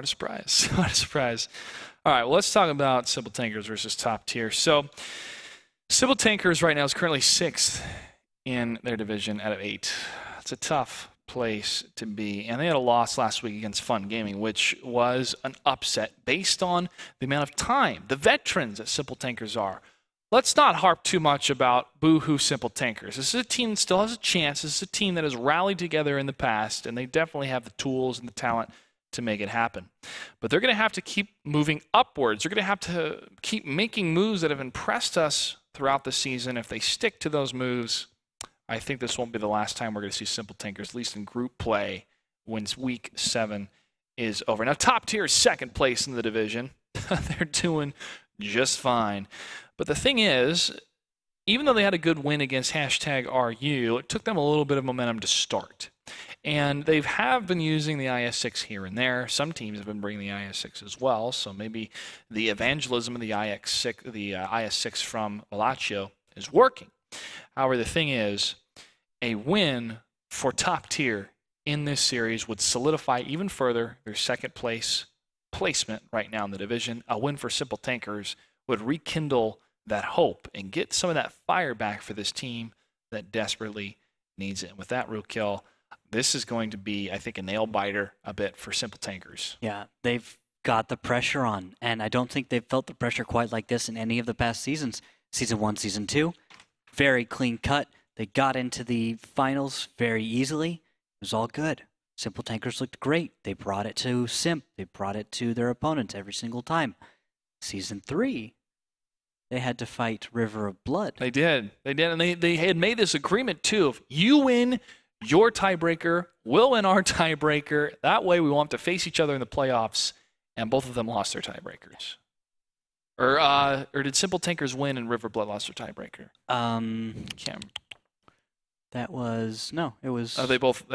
What a surprise. What a surprise. All right, well, let's talk about Simple Tankers versus Top Tier. So Simple Tankers right now is currently 6th in their division out of 8. It's a tough place to be. And they had a loss last week against Fun Gaming, which was an upset based on the amount of time, the veterans that Simple Tankers are. Let's not harp too much about boo-hoo Simple Tankers. This is a team that still has a chance. This is a team that has rallied together in the past, and they definitely have the tools and the talent to make it happen. But they're going to have to keep moving upwards. They're going to have to keep making moves that have impressed us throughout the season. If they stick to those moves, I think this won't be the last time we're going to see Simple Tankers, at least in group play, when Week 7 is over. Now, Top Tier is 2nd place in the division. They're doing just fine. But the thing is, even though they had a good win against #RU, it took them a little bit of momentum to start. And they have been using the IS-6 here and there. Some teams have been bringing the IS-6 as well, so maybe the evangelism of the IS-6 from Valaccio is working. However, the thing is, a win for Top Tier in this series would solidify even further their 2nd place placement right now in the division. A win for Simple Tankers would rekindle that hope and get some of that fire back for this team that desperately needs it. And with that, Roadkill, this is going to be, I think, a nail-biter a bit for Simple Tankers. Yeah, they've got the pressure on, and I don't think they've felt the pressure quite like this in any of the past seasons. Season 1, Season 2, very clean cut. They got into the finals very easily. It was all good. Simple Tankers looked great. They brought it to Simp. They brought it to their opponents every single time. Season 3, they had to fight River of Blood. They did. And they had made this agreement, too. If you win your tiebreaker, we'll win our tiebreaker. That way we won't have to face each other in the playoffs, and both of them lost their tiebreakers. Or did Simple Tankers win and River Blood lost their tiebreaker? That was... No, it was... I think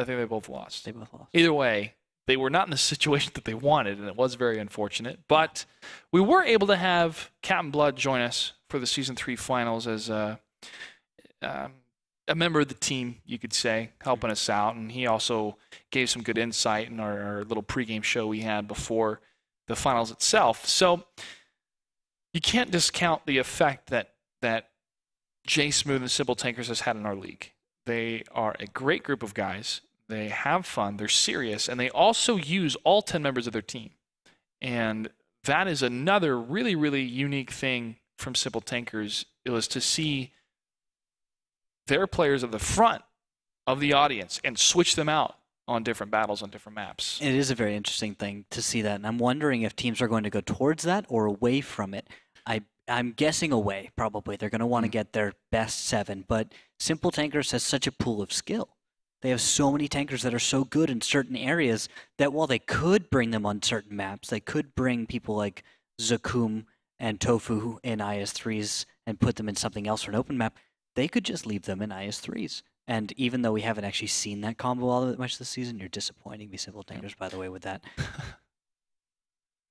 they both lost. They both lost. Either way, they were not in the situation that they wanted, and it was very unfortunate. But we were able to have Captain Blood join us for the Season 3 finals as a member of the team, you could say, helping us out. And he also gave some good insight in our little pregame show we had before the finals itself. So you can't discount the effect that Jay Smooth and Simple Tankers has had in our league. They are a great group of guys. They have fun. They're serious. And they also use all 10 members of their team. And that is another really, really unique thing from Simple Tankers. It was to see their players at the front of the audience and switch them out on different battles on different maps. It is a very interesting thing to see that. And I'm wondering if teams are going to go towards that or away from it. I'm guessing away, probably. They're going to want to get their best 7. But Simple Tankers has such a pool of skill. They have so many tankers that are so good in certain areas that while they could bring them on certain maps, they could bring people like Zakum and Tofu in IS-3s and put them in something else for an open map, they could just leave them in IS-3s. And even though we haven't actually seen that combo all that much this season, you're disappointing me, Simple Tankers, by the way, with that.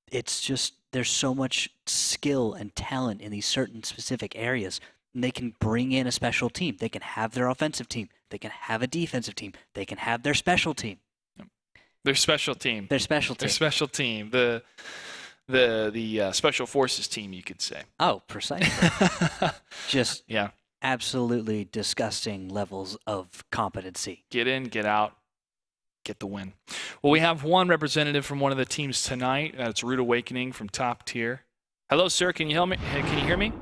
It's just, there's so much skill and talent in these certain specific areas. And they can bring in a special team. They can have their offensive team. They can have a defensive team. They can have their special team. Their special team. Their special team. Their special team. The Special Forces team, you could say. Oh, precisely. Just absolutely disgusting levels of competency. Get in, get out, get the win. Well, we have one representative from one of the teams tonight. That's Rude Awakening from Top Tier. Hello, sir. Can you hear me?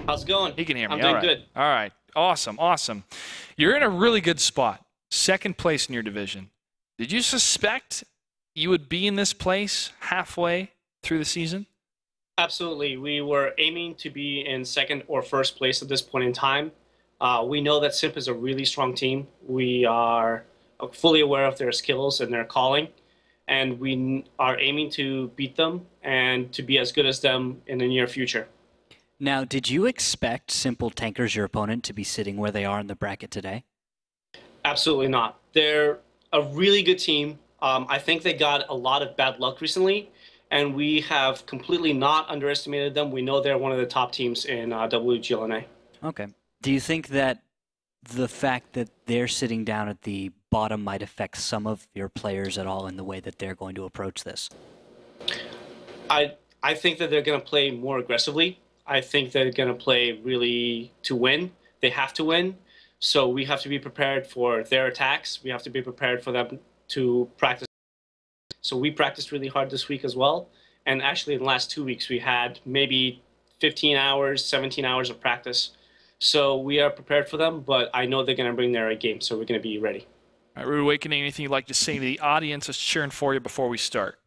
How's it going? He can hear me. I'm doing good. All right. Awesome. You're in a really good spot. 2nd place in your division. Did you suspect you would be in this place halfway through the season? Absolutely. We were aiming to be in 2nd or 1st place at this point in time. We know that Simp is a really strong team. We are fully aware of their skills and their calling, and we are aiming to beat them and to be as good as them in the near future. Now, did you expect Simple Tankers, your opponent, to be sitting where they are in the bracket today? Absolutely not. They're a really good team. I think they got a lot of bad luck recently, and we have completely not underestimated them. We know they're one of the top teams in WGLNA. Okay. Do you think that the fact that they're sitting down at the bottom might affect some of your players at all in the way that they're going to approach this? I think that they're going to play more aggressively. I think they're going to play really to win. They have to win. So we have to be prepared for their attacks. We have to be prepared for them to practice. So we practiced really hard this week as well. And actually, in the last 2 weeks, we had maybe 15 hours, 17 hours of practice. So we are prepared for them, but I know they're going to bring their A game, so we're going to be ready. All right, Rude Awakening, anything you'd like to say to the audience that's cheering for you before we start?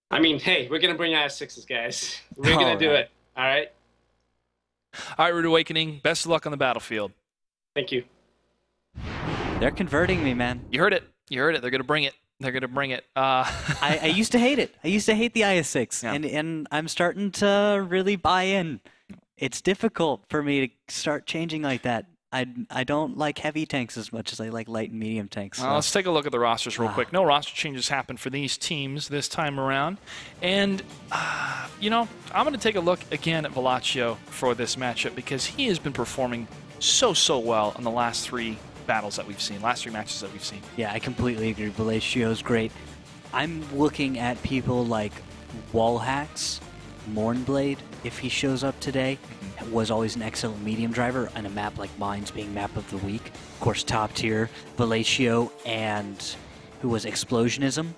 I mean, hey, we're going to bring IS-6s, guys. We're going to do it. All right? All right, Rude Awakening, best of luck on the battlefield. Thank you. They're converting me, man. You heard it. You heard it. They're going to bring it. They're going to bring it. I used to hate it. I used to hate the IS-6, Yeah. and I'm starting to really buy in. It's difficult for me to start changing like that. I don't like heavy tanks as much as I like light and medium tanks. So. Let's take a look at the rosters real quick. No roster changes happened for these teams this time around. And, you know, I'm going to take a look again at Velacio for this matchup because he has been performing so well in the last 3 battles that we've seen, last 3 matches that we've seen. Yeah, I completely agree. Valacio's great. I'm looking at people like Wallhacks, Mournblade, if he shows up today, was always an excellent medium driver on a map like mine's being map of the week. Of course, top tier, Valacio and who was Explosionism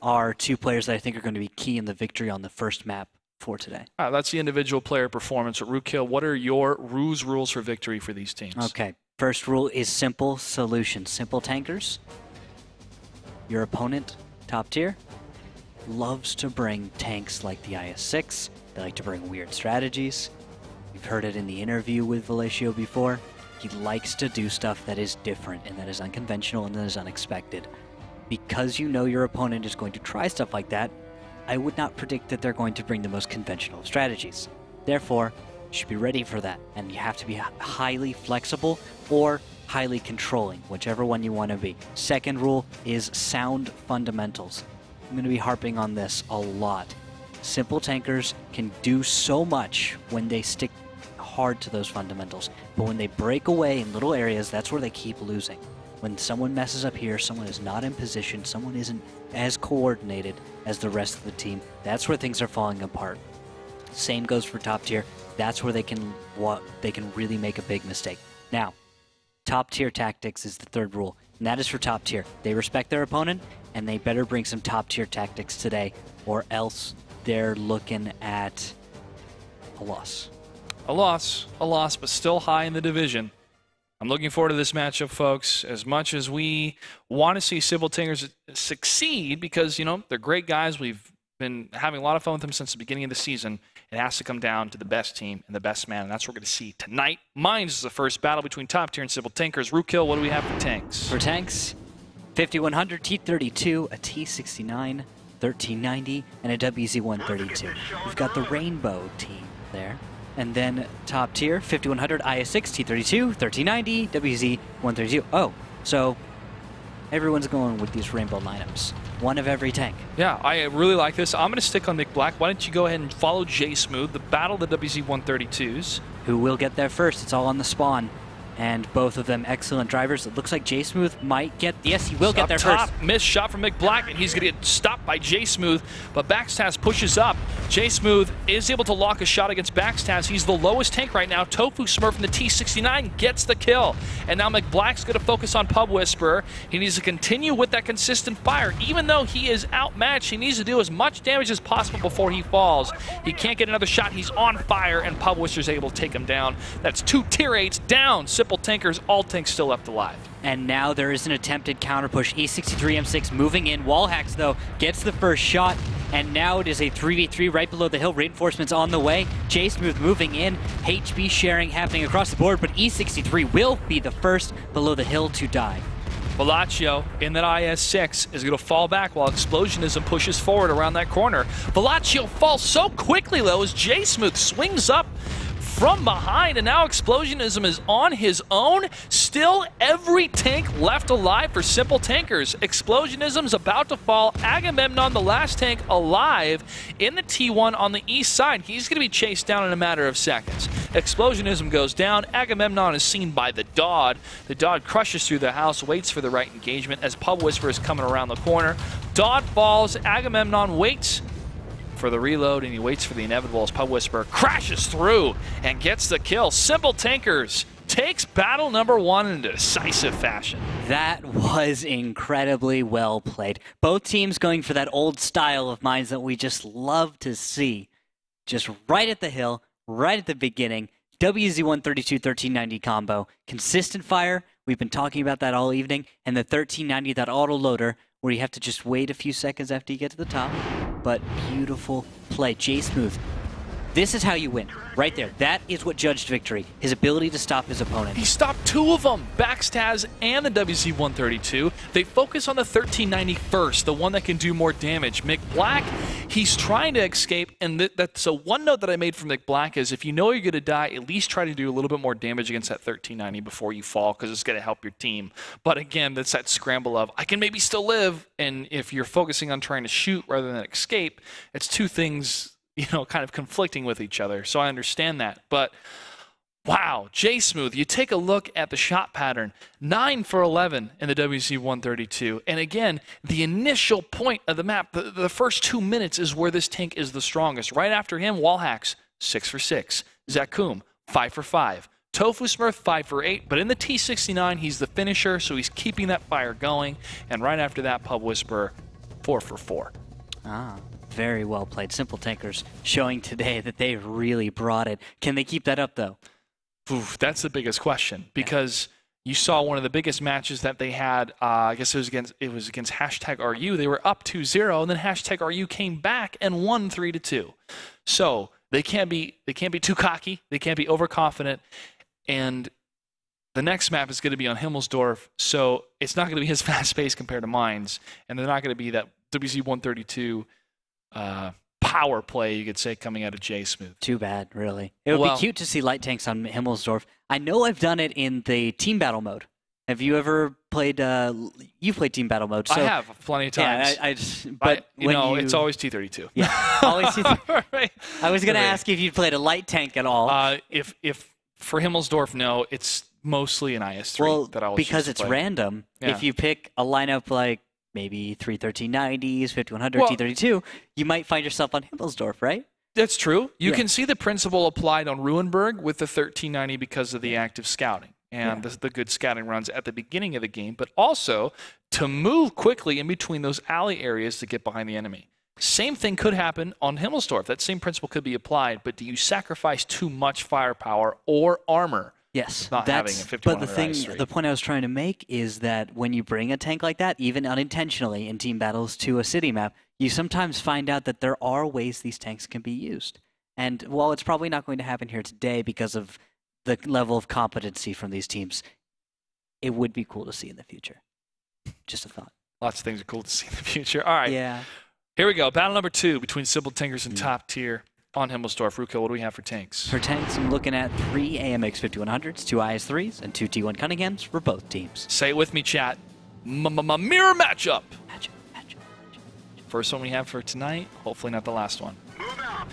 are 2 players that I think are going to be key in the victory on the first map for today. That's the individual player performance. Rookkill, what are your rules for victory for these teams? Okay, first rule is simple solution. Simple tankers. Your opponent, top tier, loves to bring tanks like the IS-6. They like to bring weird strategies. You've heard it in the interview with Valacio before. He likes to do stuff that is different and that is unconventional and that is unexpected. Because you know your opponent is going to try stuff like that, I would not predict that they're going to bring the most conventional strategies. Therefore, you should be ready for that, and you have to be highly flexible or highly controlling, whichever one you want to be. Second rule is sound fundamentals. I'm going to be harping on this a lot. Simple tankers can do so much when they stick hard to those fundamentals, but when they break away in little areas, that's where they keep losing. When someone messes up here, someone is not in position, someone isn't as coordinated as the rest of the team, that's where things are falling apart. Same goes for top tier. That's where they can really make a big mistake. Now, top tier tactics is the third rule, and that is for top tier. They respect their opponent, and they better bring some top tier tactics today, or else they're looking at a loss. A loss, but still high in the division. I'm looking forward to this matchup, folks. As much as we want to see Civil Tankers succeed, because, you know, they're great guys. We've been having a lot of fun with them since the beginning of the season. It has to come down to the best team and the best man, and that's what we're going to see tonight. Mines is the first battle between top tier and Civil Tankers. Rookkill, what do we have for tanks? For tanks, 5100, T32, a T69, 1390, and a WZ-132. We've got the Rainbow team there. And then top tier, 5100, IS-6, T32, 1390, WZ-132. Oh, so everyone's going with these Rainbow lineups. One of every tank. Yeah, I really like this. I'm going to stick on McBlack. Why don't you go ahead and follow J Smooth, the battle of the WZ-132s. Who will get there first? It's all on the spawn. And both of them excellent drivers. It looks like J Smooth might get... Yes, he will get there top, first. Missed shot from McBlack, and he's going to get stopped by J Smooth. But Baxtaz pushes up. J Smooth is able to lock a shot against Baxtaz. He's the lowest tank right now. Tofu Smurf from the T69 gets the kill. And now McBlack's going to focus on Pub Whisperer. He needs to continue with that consistent fire. Even though he is outmatched, he needs to do as much damage as possible before he falls. He can't get another shot. He's on fire, and Pub Whisperer's able to take him down. That's 2 tier 8s down. Simple Tankers, all tanks still left alive. And now there is an attempted counter push. E63 M6 moving in. Wallhacks, though, gets the first shot. And now it is a 3v3 right below the hill. Reinforcements on the way. J Smooth moving in. HB sharing happening across the board, but E63 will be the first below the hill to die. Velacio in that IS-6 is going to fall back while Explosionism pushes forward around that corner. Velacio falls so quickly, though, as J Smooth swings up from behind, and now Explosionism is on his own. Still every tank left alive for Simple Tankers. Explosionism's about to fall. Agamemnon, the last tank alive in the T1 on the east side. He's going to be chased down in a matter of seconds. Explosionism goes down. Agamemnon is seen by the Dodd. The Dodd crushes through the house, waits for the right engagement as Pub Whisperer is coming around the corner. Dodd falls. Agamemnon waits for the reload, and he waits for the inevitable as Pub Whisperer crashes through and gets the kill. Simple Tankers takes battle number 1 in decisive fashion. That was incredibly well played. Both teams going for that old style of mines that we just love to see. Just right at the hill, right at the beginning. WZ-132 1390 combo. Consistent fire. We've been talking about that all evening. And the 1390, that auto loader, where you have to just wait a few seconds after you get to the top. But beautiful play. JSmooth. This is how you win. Right there. That is what judged victory. His ability to stop his opponent. He stopped 2 of them, Backstaz and the WZ-132. They focus on the 1390 first, the one that can do more damage. Mick Black, he's trying to escape, and so one note that I made from Mick Black is if you know you're going to die, at least try to do a little bit more damage against that 1390 before you fall, because it's going to help your team. But again, that's that scramble of, I can maybe still live, and if you're focusing on trying to shoot rather than escape, it's two things, you know, kind of conflicting with each other. So I understand that. But wow, JSmooth, you take a look at the shot pattern, 9 for 11 in the WZ-132. And again, the initial point of the map, the first 2 minutes is where this tank is the strongest. Right after him, Wallhacks, 6 for 6. ZaKuum, 5 for 5. Tofu Smurf, 5 for 8. But in the T69, he's the finisher, so he's keeping that fire going. And right after that, Pub Whisperer, 4 for 4. Ah. Very well played. Simple Tankers showing today that they really brought it. Can they keep that up, though? Oof, that's the biggest question, because you saw one of the biggest matches that they had. I guess it was against #RU. They were up 2-0, and then #RU came back and won 3-2. So they can't be too cocky. They can't be overconfident. And the next map is going to be on Himmelsdorf, so it's not going to be as fast paced compared to Mines, and they're not going to be that WZ-132. Power play, you could say, coming out of JSmooth. Too bad, really. It would be cute to see light tanks on Himmelsdorf. I know I've done it in the team battle mode. Have you ever played? You played team battle mode. So, I have plenty of times. Yeah, but it's always T32. Yeah, always T32. Right. I was going to ask if you'd played a light tank at all. If for Himmelsdorf, no, it's mostly an IS-3 that I always because it's play. random. Yeah. If you pick a lineup like maybe 3 1390s, 5100, T32, you might find yourself on Himmelsdorf, right? That's true. You can see the principle applied on Ruinberg with the 1390 because of the active scouting and the good scouting runs at the beginning of the game, but also to move quickly in between those alley areas to get behind the enemy. Same thing could happen on Himmelsdorf. That same principle could be applied, but do you sacrifice too much firepower or armor? Yes, not having a 5100 the point I was trying to make is that when you bring a tank like that, even unintentionally in team battles to a city map, you sometimes find out that there are ways these tanks can be used. And while it's probably not going to happen here today because of the level of competency from these teams, it would be cool to see in the future. Just a thought. Lots of things are cool to see in the future. All right. Yeah. Here we go. Battle number 2 between Simple Tankers and Top Tier on Himmelsdorf. Ruko, what do we have for tanks? For tanks, I'm looking at 3 AMX 5100s, 2 IS-3s, and 2 T1 Cunninghams for both teams. Say it with me, chat. Mirror matchup. Matchup. First one we have for tonight. Hopefully not the last one. All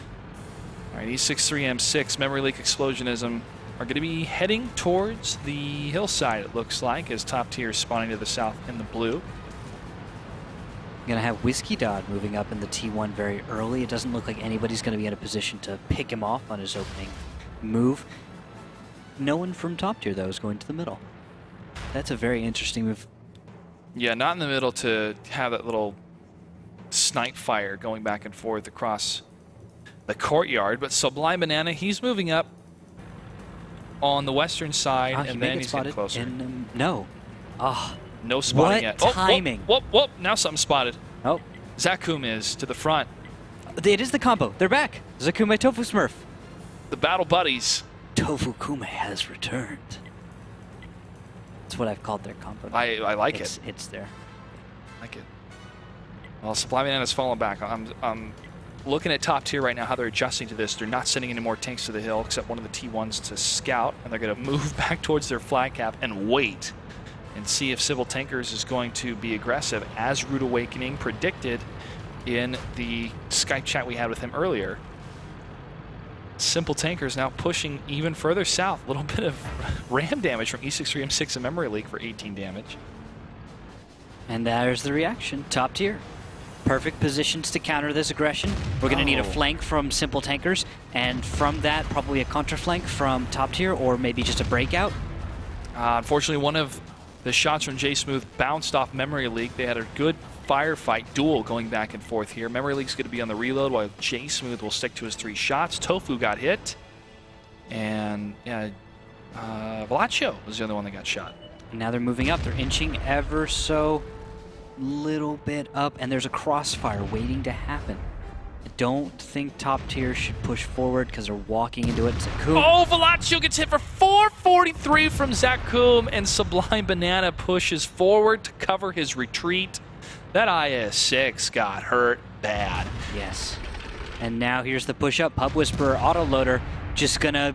right, E63M6, Memory Leak Explosionism are going to be heading towards the hillside, it looks like, as Top Tier is spawning to the south in the blue. Going to have Whiskey Dodd moving up in the T1 very early. It doesn't look like anybody's going to be in a position to pick him off on his opening move. No one from Top Tier, though, is going to the middle. That's a very interesting move. Yeah, not in the middle to have that little snipe fire going back and forth across the courtyard. But Sublime Banana, he's moving up on the western side, and then he's getting closer. No. Oh. No spotting yet. Timing. Whoop. Now something spotted. Oh. ZaKuum is to the front. It is the combo. They're back. ZaKuum Tofu Smurf. The battle buddies. Tofu Kume has returned. That's what I've called their combo. I like it. It's there. I like it. Well, Sublime Banana's fallen back. I'm looking at Top Tier right now, how they're adjusting to this. They're not sending any more tanks to the hill except one of the T1s to scout, and they're going to move back towards their flag cap and wait and see if Simple Tankers is going to be aggressive, as Rude Awakening predicted in the Skype chat we had with him earlier. Simple Tankers now pushing even further south. A little bit of ram damage from E63M6 and Memory Leak for 18 damage. And there's the reaction. Top Tier Perfect positions to counter this aggression. We're going to need a flank from Simple Tankers, and from that, probably a counter flank from Top Tier, or maybe just a breakout. Unfortunately, one of the shots from J-Smooth bounced off Memory Leak. They had a good firefight duel going back and forth here. Memory Leak's going to be on the reload, while J-Smooth will stick to his 3 shots. Tofu got hit, and yeah, Velaccio was the other one that got shot. And now they're moving up. They're inching ever so little bit up, and there's a crossfire waiting to happen. I don't think Top Tier should push forward because they're walking into it. Zakum. Oh, Velaccio gets hit for 443 from Zakum, and Sublime Banana pushes forward to cover his retreat. That IS-6 got hurt bad. Yes. And now here's the push-up. Pub Whisperer, autoloader, just gonna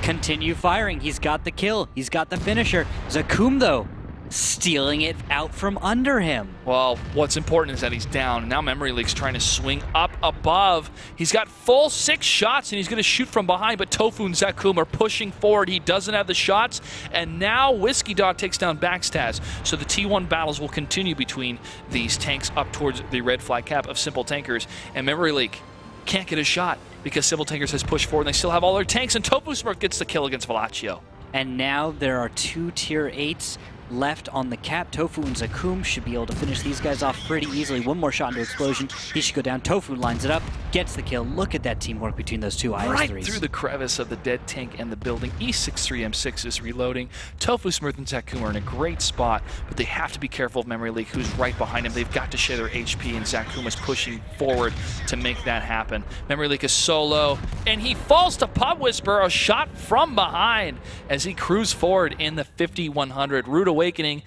continue firing. He's got the kill. He's got the finisher. Zakum, though, stealing it out from under him. Well, what's important is that he's down. Now Memory Leak's trying to swing up above. He's got full 6 shots, and he's going to shoot from behind, but Tofu and Zakum are pushing forward. He doesn't have the shots, and now Whiskey Dog takes down Backstaz. So the T1 battles will continue between these tanks up towards the red flag cap of Simple Tankers, and Memory Leak can't get a shot because Simple Tankers has pushed forward, and they still have all their tanks, and Tofu Smurf gets the kill against Velaccio. And now there are 2 tier 8s left on the cap. Tofu and Zakum should be able to finish these guys off pretty easily. One more shot into Explosion. He should go down. Tofu lines it up, gets the kill. Look at that teamwork between those 2 IS-3s. Right through the crevice of the dead tank and the building. E63M6 is reloading. Tofu, Smurf, and Zakum are in a great spot, but they have to be careful of Memory Leak, who's right behind him. They've got to share their HP, and Zakum is pushing forward to make that happen. Memory Leak is solo, and he falls to Pub Whisperer, a shot from behind as he cruised forward in the 5100. Rude Awakening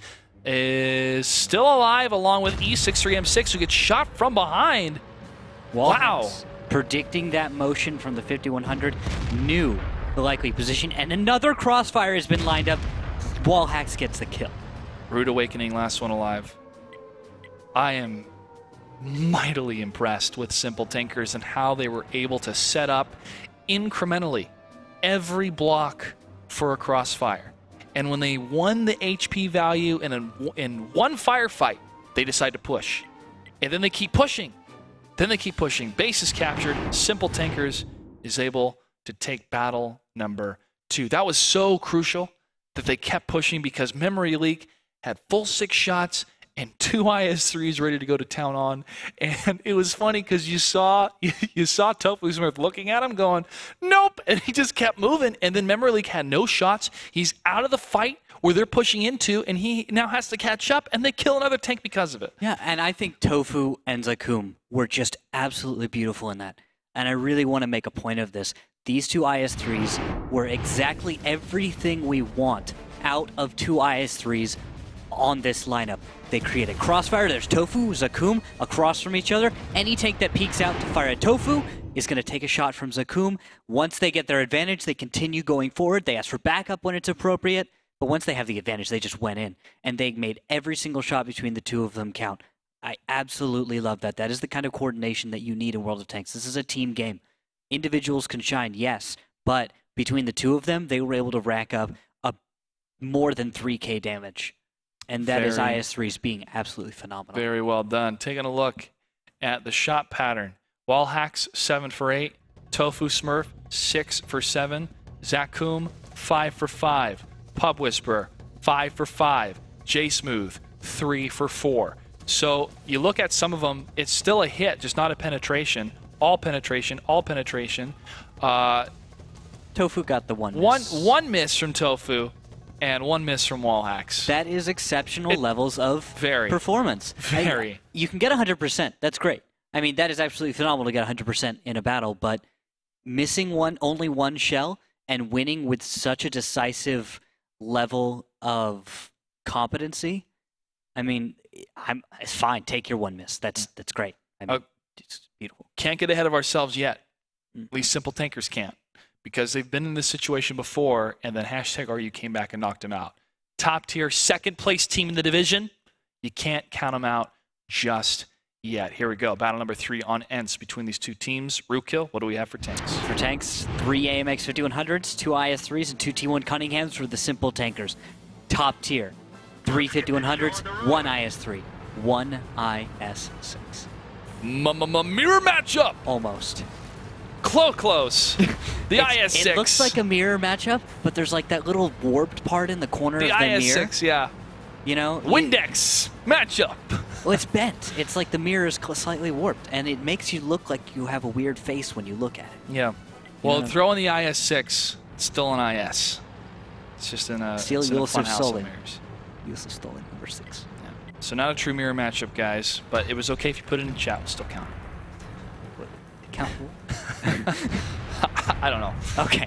is still alive, along with E63M6, who gets shot from behind. Wow. Predicting that motion from the 5100, knew the likely position, and another crossfire has been lined up. Wallhacks gets the kill. Rude Awakening, last one alive. I am mightily impressed with Simple Tankers and how they were able to set up incrementally every block for a crossfire. And when they won the HP value in one firefight, they decide to push. And then they keep pushing. Then they keep pushing. Base is captured. Simple Tankers is able to take battle number 2. That was so crucial that they kept pushing because Memory Leak had full 6 shots and 2 IS-3s ready to go to town on. And it was funny because you saw Tofu Smurf looking at him going, nope, and he just kept moving. And then Memory Leak had no shots. He's out of the fight where they're pushing into, and he now has to catch up, and they kill another tank because of it. Yeah, and I think Tofu and Zakum were just absolutely beautiful in that. And I really want to make a point of this. These 2 IS-3s were exactly everything we want out of 2 IS-3s on this lineup. They create a crossfire. There's Tofu, Zakum across from each other. Any tank that peeks out to fire at Tofu is going to take a shot from Zakum. Once they get their advantage, they continue going forward. They ask for backup when it's appropriate. But once they have the advantage, they just went in. And they made every single shot between the 2 of them count. I absolutely love that. That is the kind of coordination that you need in World of Tanks. This is a team game. Individuals can shine, yes. But between the 2 of them, they were able to rack up more than 3K damage. And that is IS-3s being absolutely phenomenal. Very well done. Taking a look at the shot pattern. Wallhacks, 7 for 8. Tofu Smurf, 6 for 7. Zakum, 5 for 5. Pub Whisperer, 5 for 5. J-Smooth, 3 for 4. So you look at some of them, it's still a hit, just not a penetration. All penetration, all penetration. Tofu got the one miss. One miss from Tofu. And 1 miss from Wallhacks. That is exceptional levels of performance. Very. You can get 100%. That's great. I mean, that is absolutely phenomenal to get 100% in a battle, but missing only one shell and winning with such a decisive level of competency, I mean, it's fine. Take your 1 miss. That's great. I mean, it's beautiful. Can't get ahead of ourselves yet. At least Simple Tankers can't. Because they've been in this situation before, and then #RU came back and knocked them out. Top tier, 2nd place team in the division. You can't count them out just yet. Here we go. Battle number 3 on ENCE between these 2 teams. Rookkill, what do we have for tanks? For tanks, 3 AMX 5100s, 2 IS-3s, and 2 T1 Cunninghams for the Simple Tankers. Top tier, 3 5100s, 1 IS-3, 1 IS-6. Mirror matchup. Almost. Close. The IS-6. It looks like a mirror matchup, but there's like that little warped part in the corner of the mirror. The IS-6, yeah. You know? Windex matchup. Well, it's bent. It's like the mirror is slightly warped, and it makes you look like you have a weird face when you look at it. Yeah. Well, know? throw in the IS-6. It's still an IS. It's just in a, Steel it's in a Yusuf fun house of Stolen. mirrors. Yusuf Stolen, number 6. Yeah. So not a true mirror matchup, guys, but it was okay if you put it in chat. It still count. Count. I don't know. Okay.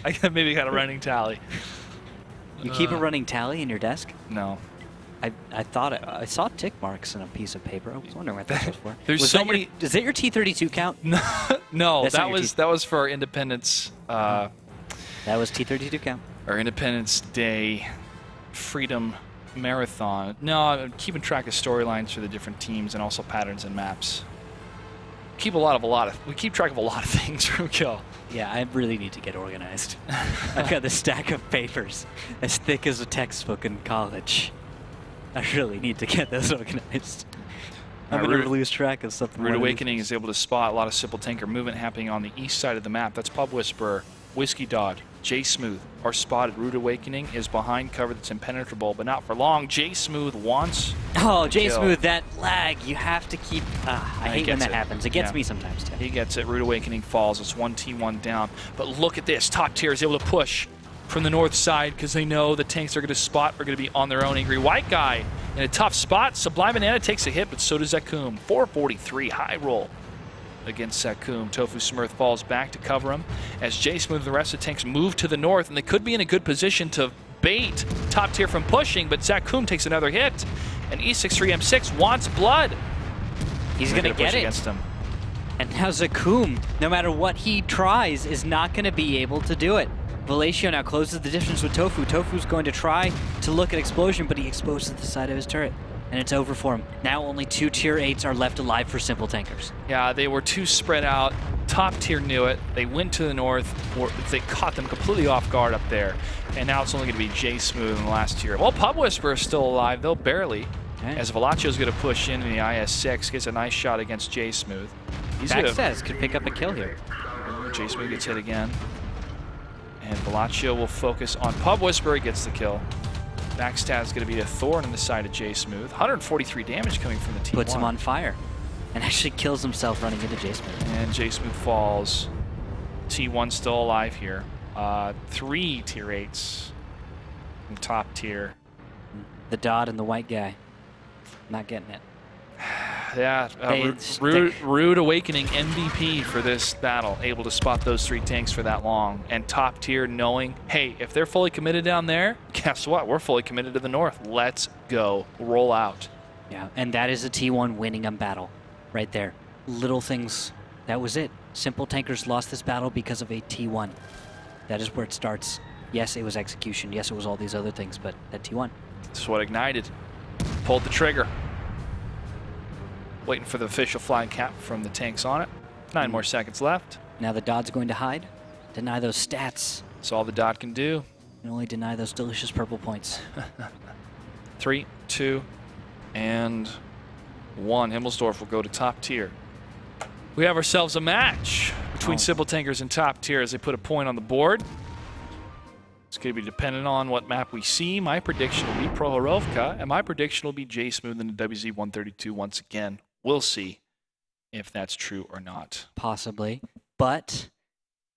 I maybe got a running tally. You keep a running tally in your desk? No. I thought I saw tick marks in a piece of paper. I was wondering what that was for. There's was so that many. Is that your T32 count? No, That's not that your was that was for our Independence That was T32 count. our Independence Day Freedom Marathon. No, I'm keeping track of storylines for the different teams and also patterns and maps. We keep track of a lot of things, Rookkill. Yeah, I really need to get organized. I've got this stack of papers as thick as a textbook in college. I really need to get those organized. I'm going to lose track of something. Rude Awakening is able to spot a lot of Simple Tanker movement happening on the east side of the map. That's Pub Whisperer, Whiskey Dog, J Smooth are spotted. Rude Awakening is behind cover that's impenetrable, but not for long. J Smooth wants. Oh, J Smooth, that lag. You have to keep. I hate when that happens. It gets me sometimes too. He gets it. Rude Awakening falls. It's 1T1 down. But look at this. Top Tier is able to push from the north side because they know the tanks are going to spot are going to be on their own. Angry White Guy in a tough spot. Sublime Banana takes a hit, but so does Zakum. 443 high roll against Zakum. Tofu Smurf falls back to cover him as J Smooth and the rest of the tanks move to the north, and they could be in a good position to bait Top Tier from pushing, but Zakum takes another hit, and E63M6 wants blood. He's going to get it. Against him. And now Zakum, no matter what he tries, is not going to be able to do it. Velatio now closes the distance with Tofu. Tofu's going to try to look at Explosion, but he exposes the side of his turret. And it's over for him. Now only 2 Tier 8s are left alive for Simple Tankers. Yeah, they were too spread out. Top Tier knew it. They went to the north. Or they caught them completely off guard up there. And now it's only going to be J Smooth in the last tier. Well, Pub Whisperer is still alive, though barely. Okay. As Velacio's going to push in the IS-6, gets a nice shot against J Smooth. Backstabs could pick up a kill here. J Smooth gets hit again. And Velaccio will focus on Pub Whisperer. He gets the kill. Backstab is going to be a thorn in the side of J Smooth. 143 damage coming from the T1. Puts him on fire. And actually kills himself running into J Smooth. And J Smooth falls. T1 still alive here. 3 Tier 8s from Top Tier. The Dodd and the White Guy. Not getting it. Yeah, Rude Awakening MVP for this battle, able to spot those 3 tanks for that long. And Top Tier knowing, hey, if they're fully committed down there, guess what? We're fully committed to the north. Let's go. Roll out. Yeah, and that is a T1 winning a battle right there. Little things. That was it. Simple Tankers lost this battle because of a T1. That is where it starts. Yes, it was execution. Yes, it was all these other things, but that T1. That's what ignited. Pulled the trigger. Waiting for the official flying cap from the tanks on it. 9 more seconds left. Now the Dodd's going to hide. Deny those stats. That's all the Dodd can do. And only deny those delicious purple points. 3, 2, and 1. Himmelsdorf will go to Top Tier. We have ourselves a match between Simple Tankers and Top Tier as they put a point on the board. It's going to be dependent on what map we see. My prediction will be Prohorovka, and my prediction will be J Smooth in the WZ-132 once again. We'll see if that's true or not. Possibly. But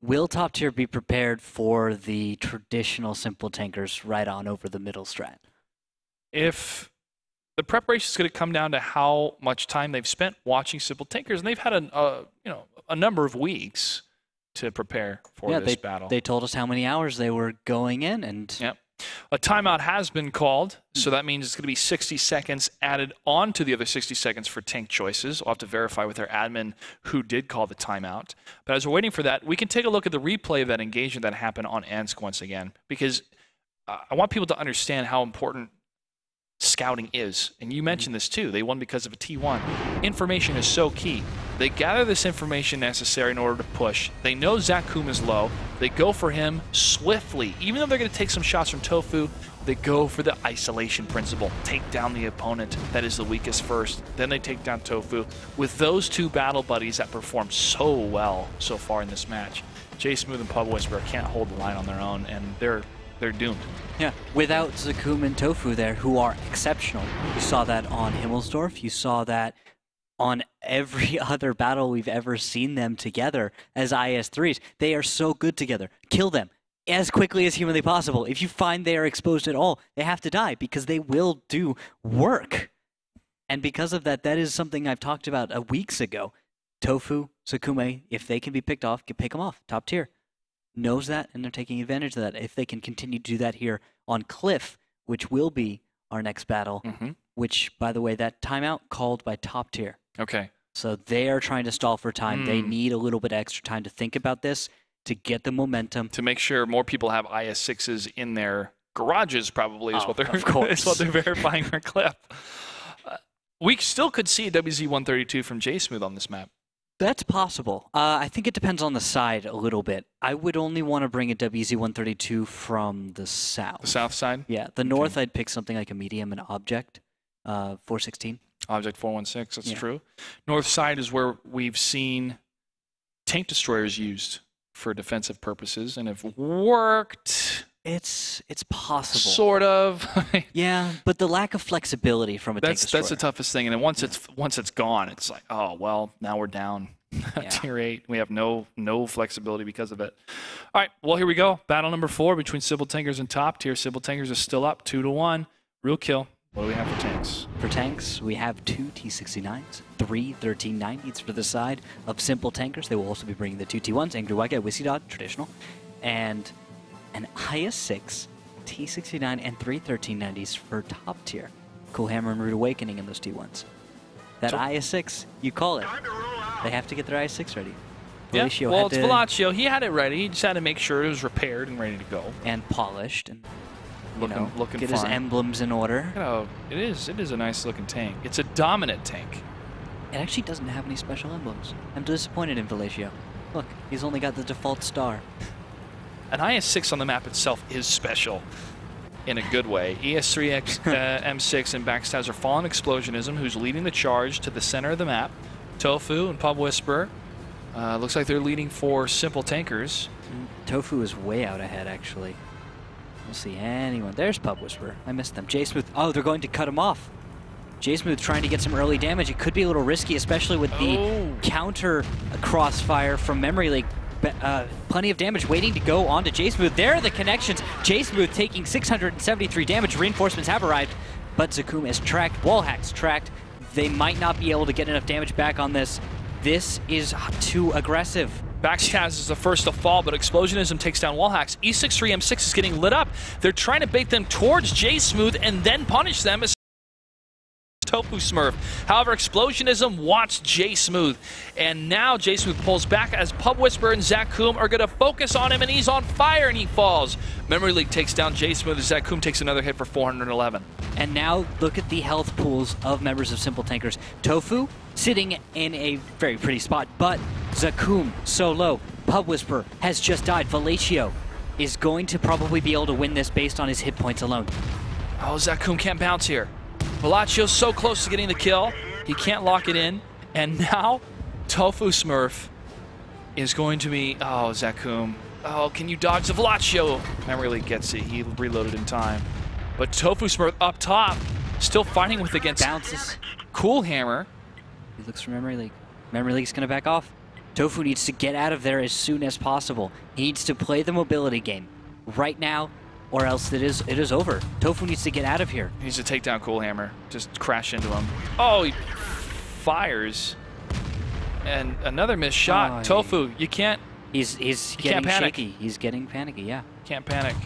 will Top Tier be prepared for the traditional Simple Tankers right on over the middle strat? If the preparation is going to come down to how much time they've spent watching Simple Tankers, and they've had a number of weeks to prepare for this battle. They told us how many hours they were going in, and yep. A timeout has been called, so that means it's going to be 60 seconds added on to the other 60 seconds for tank choices. We'll have to verify with our admin who did call the timeout. But as we're waiting for that, we can take a look at the replay of that engagement that happened on Ensk once again, because I want people to understand how important scouting is. And you mentioned this too. They won because of a T1. Information is so key. They gather this information necessary in order to push. They know ZachKum is low. They go for him swiftly. Even though they're going to take some shots from Tofu, they go for the isolation principle. Take down the opponent that is the weakest first. Then they take down Tofu. With those two battle buddies that perform so well so far in this match, JSmooth and Pub Whisperer can't hold the line on their own, and they're doomed. Yeah, without ZachKum and Tofu there, who are exceptional. You saw that on Himmelsdorf. You saw that on every other battle we've ever seen them together as IS-3s. They are so good together. Kill them as quickly as humanly possible. If you find they are exposed at all, they have to die because they will do work. And because of that, that is something I've talked about weeks ago. Tofu, ZachKum, if they can be picked off, pick them off. Top tier. Knows that, and they're taking advantage of that. If they can continue to do that here on Cliff, which will be our next battle, which, by the way, that timeout called by top tier. Okay. So they are trying to stall for time. They need a little bit extra time to think about this, to get the momentum. To make sure more people have IS-6s in their garages, probably, is what they're of course. is what they're verifying for Cliff. We still could see a WZ-132 from JSmooth on this map. That's possible. I think it depends on the side a little bit. I would only want to bring a WZ-132 from the south. The south side? Yeah. The north, I'd pick something like a medium and object, 416. Object 416, that's true. North side is where we've seen tank destroyers used for defensive purposes and have worked. It's possible. Sort of. Yeah, but the lack of flexibility from a tank destroyer. That's the toughest thing. And then once it's gone, it's like, oh well, now we're down tier 8. We have no flexibility because of it. All right, well here we go. Battle number 4 between Simple Tankers and top tier. Simple Tankers is still up 2-1. Real kill. What do we have for tanks? For tanks, we have 2 T69s, 3 1390s for the side of Simple Tankers. They will also be bringing the 2 T1s, Angry White Guy, Whiskey Dot, traditional, and an IS-6, T69, and 3 1390s for top tier. Cool Hammer and Rude Awakening in those T1s. That IS-6, you call it. They have to get their IS-6 ready. Yeah, Velacio well, it's Velacio. He had it ready. He just had to make sure it was repaired and ready to go. And polished. And looking get fine. his emblems in order. Oh, it is a nice looking tank. It's a dominant tank. It actually doesn't have any special emblems. I'm disappointed in Velacio. Look, he's only got the default star. An IS-6 on the map itself is special in a good way. ES3X, M6 and Backstabs are Fallen Explosionism, who's leading the charge to the center of the map. Tofu and Pub Whisperer. Looks like they're leading for Simple Tankers. Tofu is way out ahead, actually. I don't see anyone. There's Pub Whisperer. I missed them. JSmooth. Oh, they're going to cut him off. JSmooth trying to get some early damage. It could be a little risky, especially with the counter crossfire from Memory League. Plenty of damage waiting to go on to JSmooth. There are the connections. JSmooth taking 673 damage. Reinforcements have arrived, but ZachKum is tracked. Wallhack's tracked. They might not be able to get enough damage back on this. This is too aggressive. Backstabs is the first to fall, but Explosionism takes down Wallhacks. E63M6 is getting lit up. They're trying to bait them towards JSmooth and then punish them as Tofu Smurf. However, Explosionism wants JSmooth, and now JSmooth pulls back as Pub Whisperer and ZachKum are going to focus on him, and he's on fire and he falls. Memory League takes down JSmooth as ZachKum takes another hit for 411. And now look at the health pools of members of Simple Tankers. Tofu sitting in a very pretty spot, but ZachKum so low. Pub Whisperer has just died. Velacio is going to probably be able to win this based on his hit points alone. Oh, ZachKum can't bounce here. Velacio's so close to getting the kill. He can't lock it in. And now, Tofu Smurf is going to be... Oh, ZachKum. Oh, can you dodge the Velacio? Memory League gets it. He reloaded in time. But Tofu Smurf up top, still fighting with against... Bounces. Cool Hammer. He looks for Memory League. Memory League's going to back off. Tofu needs to get out of there as soon as possible. He needs to play the mobility game right now, or else it is over. Tofu needs to get out of here. He needs to take down Cool Hammer. Just crash into him. Oh, he fires. And another missed shot. Oh, Tofu, you can't... He's getting panic. shaky. He's getting panicky, yeah. Can't panic.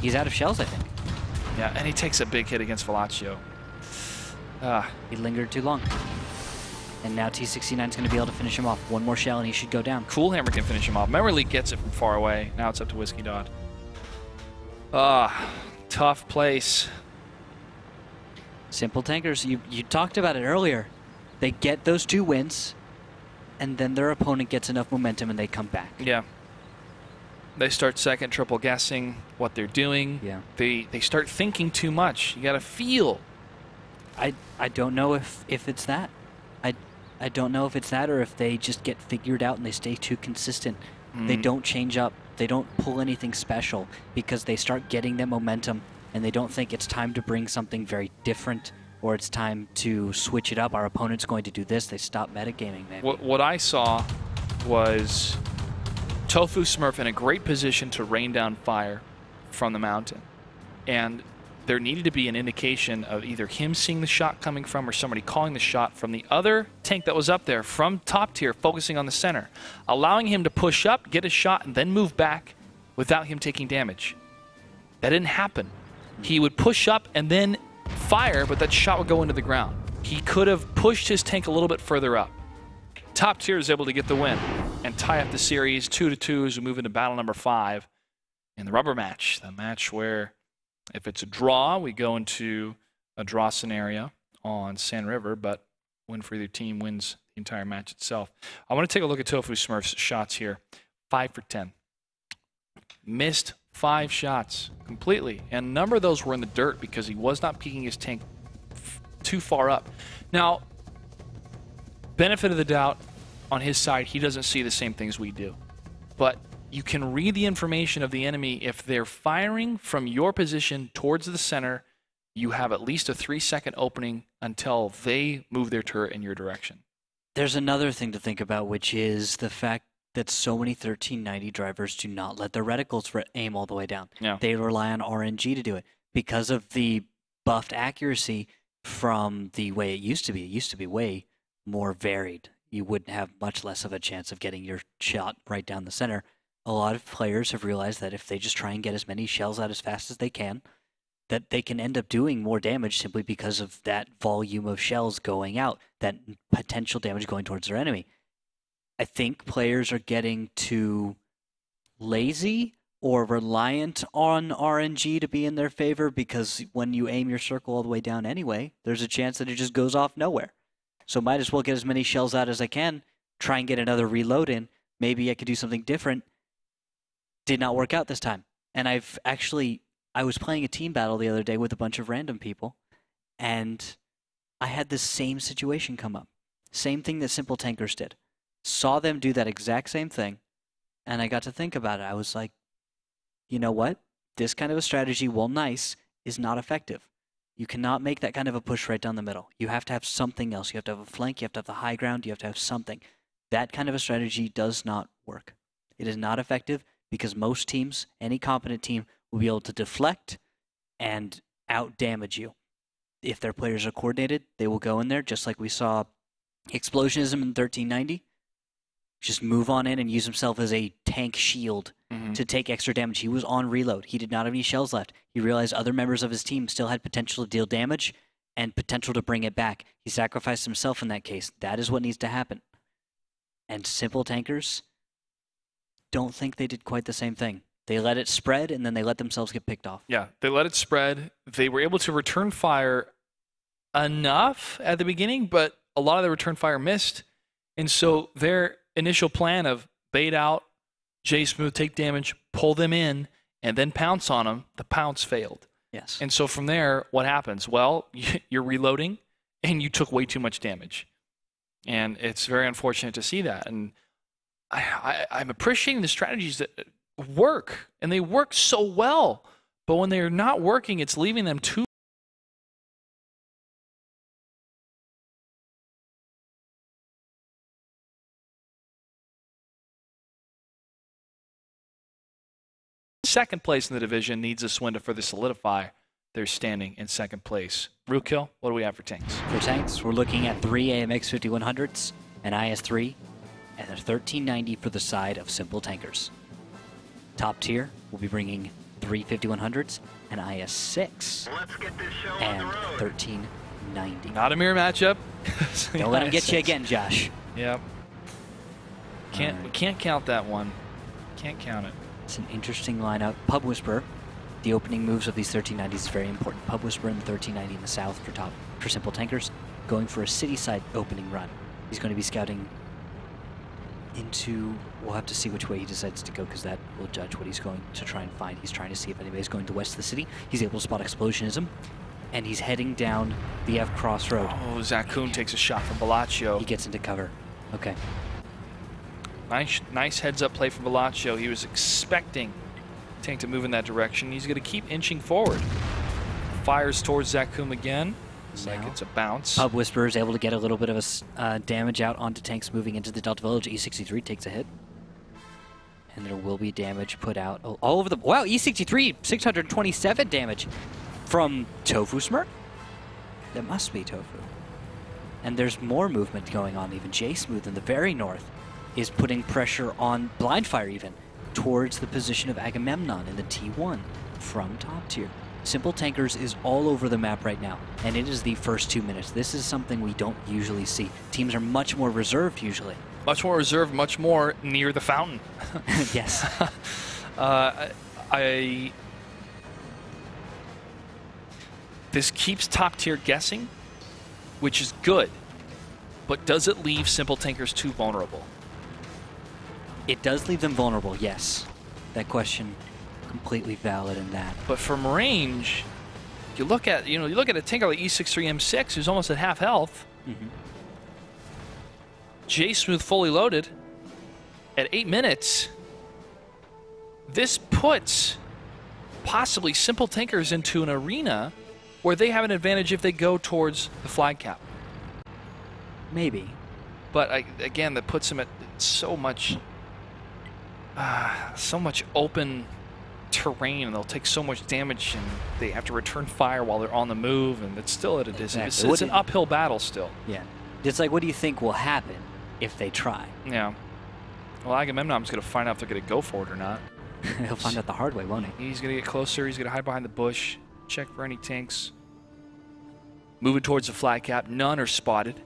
He's out of shells, I think. Yeah, and he takes a big hit against Velacio. He lingered too long. And now T69 is going to be able to finish him off. One more shell and he should go down. Cool Hammer can finish him off. Memory League gets it from far away. Now it's up to Whiskey Dot. Tough place. Simple Tankers, you talked about it earlier. They get those 2 wins, and then their opponent gets enough momentum and they come back. Yeah. They start second, triple guessing what they're doing. Yeah. They start thinking too much. You got to feel. I don't know if it's that. I don't know if it's that or if they just get figured out and they stay too consistent. They don't change up. They don't pull anything special because they start getting that momentum and they don't think it's time to bring something very different or it's time to switch it up. Our opponent's going to do this. They stop metagaming, maybe. What I saw was Tofu Smurf in a great position to rain down fire from the mountain. And there needed to be an indication of either him seeing the shot coming from or somebody calling the shot from the other tank that was up there from top tier, focusing on the center, allowing him to push up, get a shot, and then move back without him taking damage. That didn't happen. He would push up and then fire, but that shot would go into the ground. He could have pushed his tank a little bit further up. Top tier is able to get the win and tie up the series 2-2 as we move into battle number 5 in the rubber match, the match where if it's a draw, we go into a draw scenario on Sand River, but win for either team wins the entire match itself. I want to take a look at Tofu Smurf's shots here. 5 for 10. Missed 5 shots completely, and a number of those were in the dirt because he was not peeking his tank too far up. Now, benefit of the doubt on his side, he doesn't see the same things we do. But you can read the information of the enemy. If they're firing from your position towards the center, you have at least a 3-second opening until they move their turret in your direction. There's another thing to think about, which is the fact that so many 1390 drivers do not let their reticles aim all the way down. Yeah. They rely on RNG to do it. Because of the buffed accuracy from the way it used to be way more varied. You wouldn't have much less of a chance of getting your shot right down the center. A lot of players have realized that if they just try and get as many shells out as fast as they can, that they can end up doing more damage simply because of that volume of shells going out, that potential damage going towards their enemy. I think players are getting too lazy or reliant on RNG to be in their favor because when you aim your circle all the way down anyway, there's a chance that it just goes off nowhere. So might as well get as many shells out as I can, try and get another reload in. Maybe I could do something different. Did not work out this time. And I was playing a team battle the other day with a bunch of random people, and I had this same situation come up. Same thing that Simple Tankers did. Saw them do that exact same thing, and I got to think about it. I was like, you know what? This kind of a strategy, while nice, is not effective. You cannot make that kind of a push right down the middle. You have to have something else. You have to have a flank. You have to have the high ground. You have to have something. That kind of a strategy does not work. It is not effective because most teams, any competent team, will be able to deflect and out-damage you. If their players are coordinated, they will go in there, just like we saw Explosionism in 1390. Just move on in and use himself as a tank shield to take extra damage. He was on reload. He did not have any shells left. He realized other members of his team still had potential to deal damage and potential to bring it back. He sacrificed himself in that case. That is what needs to happen. And Simple Tankers don't think they did quite the same thing. They let it spread, and then they let themselves get picked off. Yeah, they let it spread. They were able to return fire enough at the beginning, but a lot of the return fire missed. And so their initial plan of bait out, J Smooth, take damage, pull them in, and then pounce on them, the pounce failed. Yes. And so from there, what happens? Well, you're reloading, and you took way too much damage. And it's very unfortunate to see that. And I'm appreciating the strategies that work, and they work so well. But when they're not working, it's leaving them too second place in the division needs this win to further solidify their standing in second place. Rookkill, what do we have for tanks? For tanks, we're looking at 3 AMX 5100s, an IS-3, and a 1390 for the side of Simple Tankers. Top tier, we'll be bringing 3 5100s, an IS-6, and 1390. Not a mirror matchup. Don't let him get you again, Josh. Yep. We can't count that one. Can't count it. It's an interesting lineup. Pub Whisperer The opening moves of these 1390s is very important. Pub Whisperer in the 1390 in the south for Simple Tankers, going for a city side opening run. He's going to be scouting into... We'll have to see which way he decides to go, because that will judge what he's going to try and find. He's trying to see if anybody's going to west of the city. He's able to spot Explosionism, and he's heading down the F crossroad. Oh, ZaKuum takes a shot from Bellaccio. He gets into cover. Okay. Nice heads-up play from Bellaccio. He was expecting Tank to move in that direction. He's going to keep inching forward. Fires towards ZaKuum again. It's like it's a bounce. Pub Whisperer is able to get a little bit of a damage out onto tanks moving into the Delta Village. E63 takes a hit. And there will be damage put out all over the... Wow, E63, 627 damage from Tofu Smurf? That must be Tofu. And there's more movement going on even. J-Smooth in the very north is putting pressure on Blindfire even towards the position of Agamemnon in the T1 from top tier. Simple Tankers is all over the map right now, and it is the first 2 minutes. This is something we don't usually see. Teams are much more reserved usually. Much more reserved, much more near the fountain. Yes. This keeps top tier guessing, which is good, but does it leave Simple Tankers too vulnerable? It does leave them vulnerable, yes. That question completely valid in that. But from range, you look at a tanker like E63M6 who's almost at half health. Mm-hmm. J-Smooth fully loaded at 8 minutes. This puts possibly Simple Tankers into an arena where they have an advantage if they go towards the flag cap. Maybe. But again, that puts them at so much open terrain, and they'll take so much damage, and they have to return fire while they're on the move, and it's still at a distance. Exactly. It's an uphill battle still. Yeah. It's like, what do you think will happen if they try? Yeah. Well, Agamemnon's going to find out if they're going to go for it or not. He'll find out the hard way, won't he? He's going to get closer. He's going to hide behind the bush. Check for any tanks. Moving towards the flag cap. None are spotted.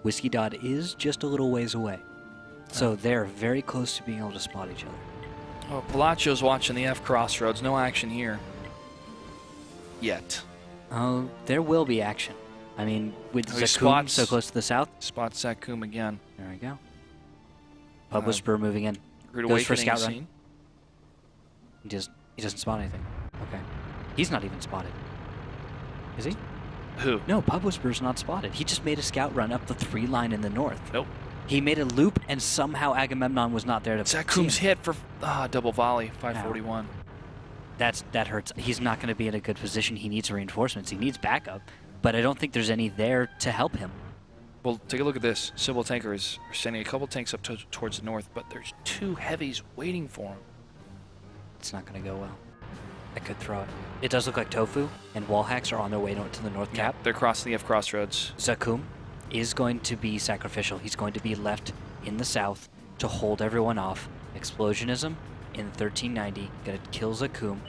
Whiskey Dot is just a little ways away. So they're very close to being able to spot each other. Oh, Bellaccio's watching the F crossroads. No action here. Yet. Oh, there will be action. I mean, with ZaKuum so close to the south. Spots ZaKuum again. There we go. Pub Whisperer moving in. Rude Goes for a Awakening scout run. He doesn't spot anything. Okay. He's not even spotted. Is he? Who? No, Pub Whisperer's not spotted. He just made a scout run up the 3 line in the north. Nope. He made a loop, and somehow Agamemnon was not there to ZaKuum's hit for double volley, 541. That hurts. He's not going to be in a good position. He needs reinforcements. He needs backup, but I don't think there's any there to help him. Well, take a look at this. Simple Tankers are sending a couple tanks up towards the north, but there's 2 heavies waiting for him. It's not going to go well. I could throw it. It does look like Tofu and Wallhacks are on their way to the north cap. They're crossing the F crossroads. ZaKuum is going to be sacrificial. He's going to be left in the south to hold everyone off. Explosionism in 1390, gonna kill ZaKuum,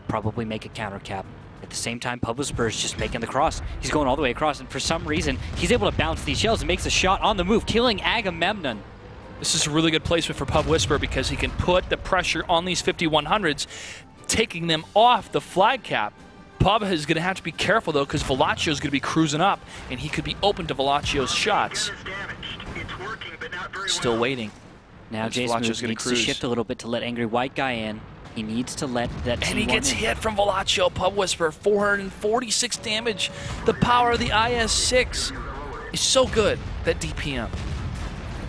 probably make a counter cap. At the same time, Pub Whisperer is just making the cross. He's going all the way across, and for some reason, he's able to bounce these shells and makes a shot on the move, killing Agamemnon. This is a really good placement for Pub Whisperer because he can put the pressure on these 5100s, taking them off the flag cap. Pub is going to have to be careful, though, because Bellaccio's going to be cruising up, and he could be open to Bellaccio's shots. Still waiting. Now J-Smooth needs to shift a little bit to let Angry White Guy in. He needs to let that And he gets hit from Bellaccio. Pub Whisperer, 446 damage. The power of the IS-6 is so good, that DPM.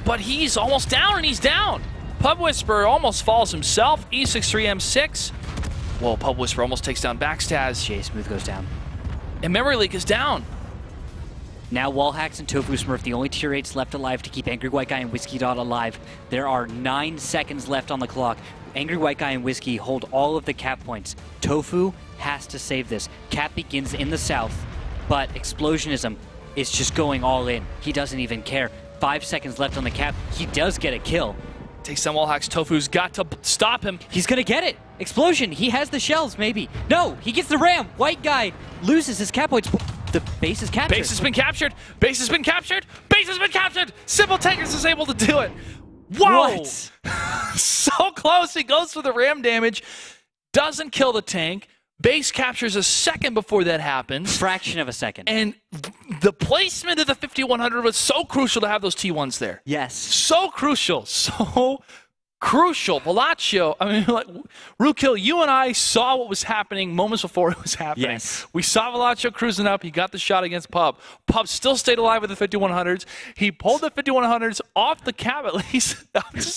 But he's almost down, and he's down. Pub Whisperer almost falls himself. E63M6. Whoa, Pub Whisperer almost takes down Backstaz. J-Smooth goes down. And Memory Leak is down. Now Wallhacks and Tofu Smurf, the only tier 8s left alive to keep Angry White Guy and Whiskey Dot alive. There are 9 seconds left on the clock. Angry White Guy and Whiskey hold all of the cap points. Tofu has to save this. Cap begins in the south, but Explosionism is just going all in. He doesn't even care. 5 seconds left on the cap. He does get a kill. Takes down Wallhacks. Tofu's got to stop him. He's gonna get it. Explosion. He has the shells, maybe. No, he gets the ram. White Guy loses his cap points. The base is captured. Base has been captured. Base has been captured. Base has been captured. Simple Tankers is able to do it. Whoa! What? So close. He goes for the ram damage. doesn't kill the tank. Base captures a second before that happens. Fraction of a second. And the placement of the 5100 was so crucial to have those T1s there. Yes. So crucial. So crucial. Velocio, I mean, like, Rookhill, you and I saw what was happening moments before it was happening. Yes. We saw Velocio cruising up. He got the shot against Pub. Pub still stayed alive with the 5100s. He pulled the 5100s off the cap at least.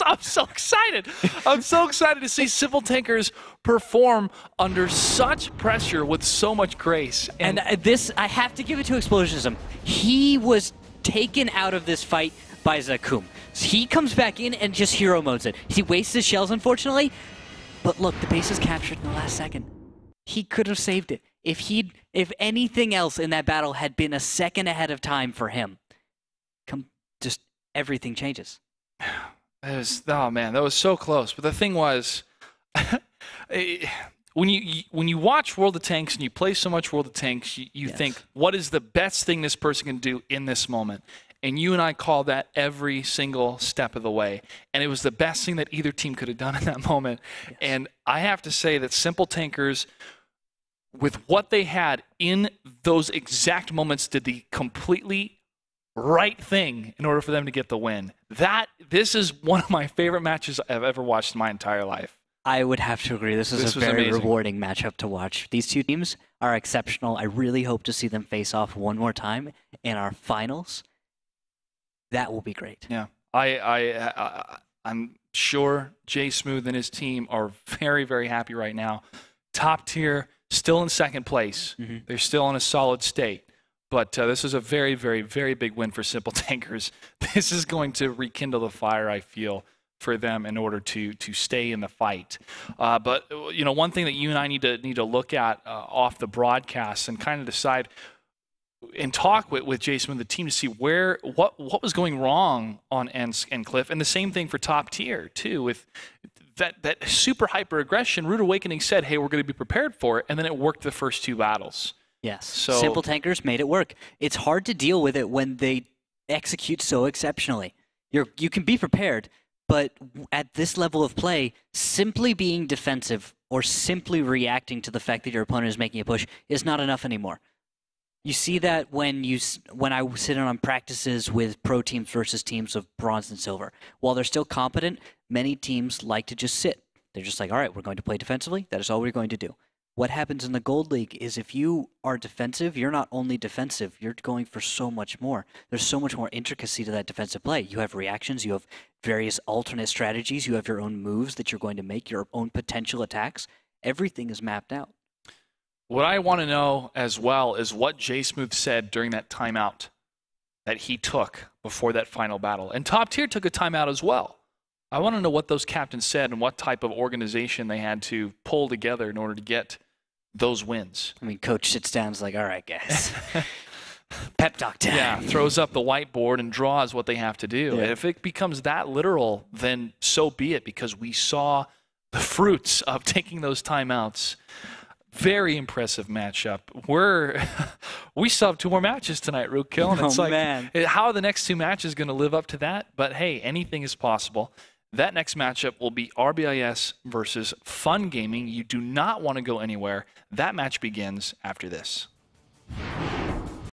I'm so excited. I'm so excited to see Simple Tankers perform under such pressure with so much grace. And this, I have to give it to Explosionism. He was taken out of this fight by Zakum. He comes back in and just hero modes it. He wastes his shells, unfortunately. But look, the base is captured in the last second. He could have saved it. If anything else in that battle had been a second ahead of time for him, just everything changes. Oh man, that was so close. But the thing was, when you watch World of Tanks and you play so much World of Tanks, you Yes. think, what is the best thing this person can do in this moment? And you and I call that every single step of the way. And it was the best thing that either team could have done in that moment. Yes. And I have to say that Simple Tankers, with what they had in those exact moments, did the completely right thing in order for them to get the win. This is one of my favorite matches I've ever watched in my entire life. I would have to agree. This was very amazing. rewarding matchup to watch. These two teams are exceptional. I really hope to see them face off one more time in our finals. That will be great. Yeah, I'm sure Jay Smooth and his team are very, very happy right now. Top tier, still in second place. Mm-hmm. They're still in a solid state. But this is a very, very, very big win for Simple Tankers. This is going to rekindle the fire, I feel, for them in order to stay in the fight. But you know, one thing that you and I need to look at off the broadcast and kind of decide and talk with Jason and the team to see what was going wrong on Endcliff, and the same thing for top tier too, with that super hyper aggression. Rude Awakening said, "Hey, we're going to be prepared for it," and then it worked the first two battles. Yes. So Simple Tankers made it work. It's hard to deal with it when they execute so exceptionally. You can be prepared, but at this level of play, simply being defensive or simply reacting to the fact that your opponent is making a push is not enough anymore. You see that when I sit in on practices with pro teams versus teams of bronze and silver. While they're still competent, many teams like to just sit. They're just like, all right, we're going to play defensively. That is all we're going to do. What happens in the Gold League is if you are defensive, you're not only defensive, you're going for so much more. There's so much more intricacy to that defensive play. You have reactions, you have various alternate strategies, you have your own moves that you're going to make, your own potential attacks. Everything is mapped out. what I want to know as well is what Jay Smooth said during that timeout that he took before that final battle. And Top Tier took a timeout as well. I want to know what those captains said and what type of organization they had to pull together in order to get those wins. I mean, coach sits down and is like, all right, guys. Pep talk time. Yeah, throws up the whiteboard and draws what they have to do. Yeah. If it becomes that literal, then so be it, because we saw the fruits of taking those timeouts. Very impressive matchup. We still have two more matches tonight, Rookhill, and it's man. how are the next two matches going to live up to that? But hey, anything is possible. That next matchup will be RBIS versus Fun Gaming. You do not want to go anywhere. That match begins after this.